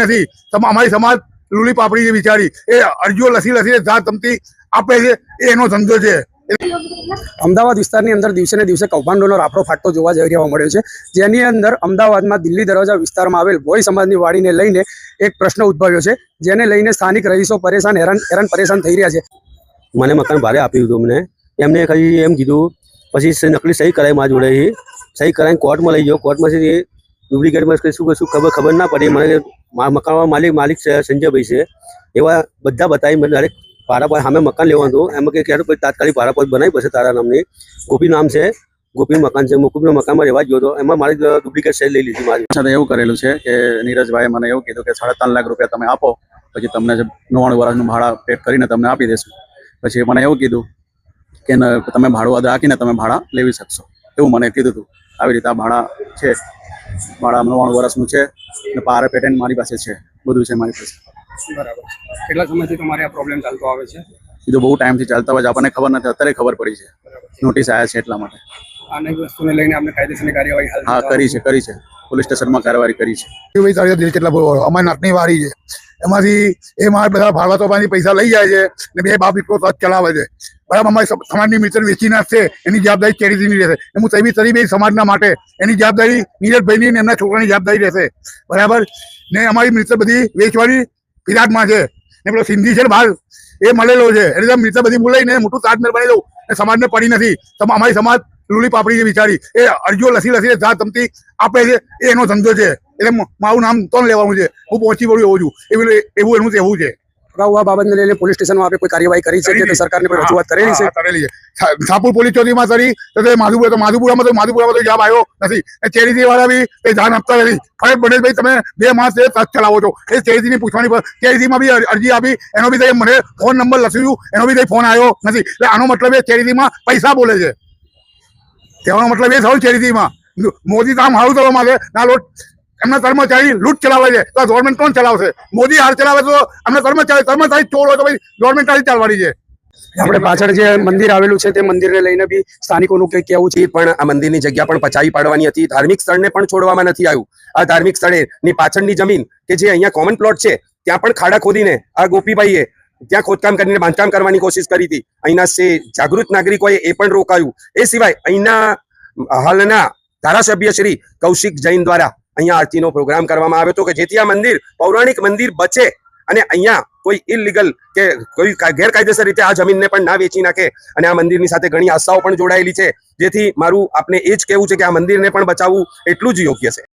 નથી. અમારી સમાજ લૂલી પાપડી જે વિચારી એ અરજીઓ લસીને જાત તમતી આપે છે, એ એનો ધંધો છે. અમદાવાદ વિસ્તારની અંદર દિવસે ને દિવસે કૌભાંડોનો રાફડો ફાટતો જોવા જઈ રહેવા મળ્યો છે, જેની અંદર અમદાવાદમાં દિલ્હી દરવાજા વિસ્તારમાં આવેલ ભોઈ સમાજની વાડીને લઈને એક પ્રશ્ન ઉદ્ભવ્યો છે, જેને લઈને સ્થાનિક રહીશો હેરાન પરેશાન થઈ રહ્યા છે. મને મકાન ભાડે આપ્યું હતું. મને એમને ખાલી એમ કીધું, પછી નકલી સહી કરાવી મારા જોડે, સહી કરાવીને કોર્ટમાં લઈ ગયો. કોર્ટમાંથી ડુપ્લિકેટમાં શું ખબર ના પડી. મને મકાનના માલિક સંજયભાઈ છે, એવા બધા બતાવી મને ડાયરેક્ટ ભાડા સામે મકાન લેવાનું હતું. એમાં કે ક્યારે કોઈ તાત્કાલિક ભાડા પોત બનાવી પડશે તારા નામની. ગોપી નામ છે, ગોપીનું મકાન છે. ગોપીનું મકાનમાં રહેવા ગયો હતો, એમાં મારી ડુપ્લિકેટ સહી લઈ લીધી. મારી સાથે એવું કરેલું છે કે નીરજભાઈએ મને એવું કીધું કે 3.5 લાખ રૂપિયા તમે આપો, પછી તમને 99 વર્ષનું ભાડા પેડ કરીને તમને આપી દેશું. પછી મને એવું કીધું કે તમે ભાડું અદા રાખીને તમે ભાડા લેવી શકશો, એવું મને કીધું હતું. આવી રીતે આ ભાડા છે, ભાડા 99 વર્ષનું છે અને પારે પેટેન્ટ મારી પાસે છે, બધું છે મારી પાસે. બરાબર. કેટલા સમયથી તમારે આ પ્રોબ્લેમ ચાલતો આવે છે? એ તો બહુ ટાઈમથી ચાલતા હોય છે, આપણને ખબર નથી, અત્યારે ખબર પડી છે, નોટિસ આવ્યા છે એટલા માટે. આને વસ્તુને લઈને આપણે કાયદેસરની કાર્યવાહી હા કરી છે, પોલીસ સ્ટેશનમાં કાર્યવાહી કરી છે. ભાઈ કેટલા અમારી નાતની વાડી છે, એમાંથી એ મારા બધા ભાડવાતોમાંથી પૈસા લઈ જાય છે ને બે બાપ દીકરો તજ ચલાવે છે. બરાબર. અમારી સમાજની મિત્ર વેચી નાખશે, એની જવાબદારી ચેરિટીની રહેશે. હું તબી તરી સમાજના માટે એની જવાબદારી નીરજભાઈની ને એમના છોકરાની જવાબદારી રહેશે. બરાબર. ને અમારી મિત્ર બધી વેચવાની ફિરાકમાં છે ને પેલો સિંધી છે ને બહાર એ મળેલો છે, એટલે મિત્ર બધી બોલાવીને મોટું તાજમહેલ બનાવી દઉં ને સમાજને પડી નથી. અમારી સમાજ લૂલી પાપડી જે વિચારી એ અરજીઓ લસીને જાત તમતી આપે છે, એ એનો ધંધો છે. એટલે મારું નામ તો લેવાનું છે, હું પહોંચી વળું એવું એનું એવું છે. અગાઉ આ બાબતને લઈને પોલીસ સ્ટેશનમાં આપણે કોઈ કાર્યવાહી કરી છે કે સરકારને કોઈ રજૂઆત કરેલી છે? કરેલી છે. છાપુર પોલીસ ચોકીમાં કરી તો માધુપુરામાં જવાબ આવ્યો નથી. ચેરિટી વાળા બી એ ધ્યાન આપતા નથી. ફરજ પડે ભાઈ તમે 2 માસ તક ચલાવો છો, એ ચેરિટીની પૂછવાની. ચેરિટીમાં બી અરજી આપી, એનો બી મને ફોન નંબર લખ્યું, એનો બી ફોન આવ્યો નથી. એટલે આનો મતલબ એ ચેરિટીમાં પૈસા બોલે છે. કહેવાનો મતલબ એ થયો ચેરિટીમાં મોદી કામ સારું કરવા માટે ના લોટ એમના કર્મચારી લૂંટ ચલાવે છે, તો ગવર્મેન્ટ કોણ ચલાવશે? મોદી હાર ચલાવે તો એમના કર્મચારી ચોર હોય તો ભાઈ ગવર્મેન્ટ હારી ચાલવાની છે. આપણે પાછળ જે મંદિર આવેલું છે તે મંદિરને લઈને બી સ્થાનિકોનું કંઈક કહેવું છે. પણ આ મંદિરની જગ્યા પણ પચાવી પાડવાની હતી. ધાર્મિક સ્થળને પણ છોડવામાં નથી આવ્યું. આ ધાર્મિક સ્થળેની પાછળની જમીન કે જે અહીંયા કોમન પ્લોટ છે, ત્યાં પણ ખાડા ખોદીને આ ગોપીભાઈએ ત્યાં ખોદકામ કરીને બાંધકામ કરવાની કોશિશ કરી હતી. અહીંના જાગૃત નાગરિકોએ એ પણ રોકાયું. એ સિવાય અહીંના હાલના ધારાસભ્ય શ્રી કૌશિક જૈન દ્વારા અહીંયા આરતીનો પ્રોગ્રામ કરવામાં આવ્યો હતો કે જેથી આ મંદિર પૌરાણિક મંદિર બચે અને અહીંયા કોઈ ઇલીગલ કે કોઈ ગેરકાયદેસર રીતે આ જમીનને પણ ના વેચી નાખે. અને આ મંદિરની સાથે ઘણી આશાઓ પણ જોડાયેલી છે, જેથી મારું આપને એ જ કહેવું છે કે આ મંદિરને પણ બચાવવું એટલું જ યોગ્ય છે.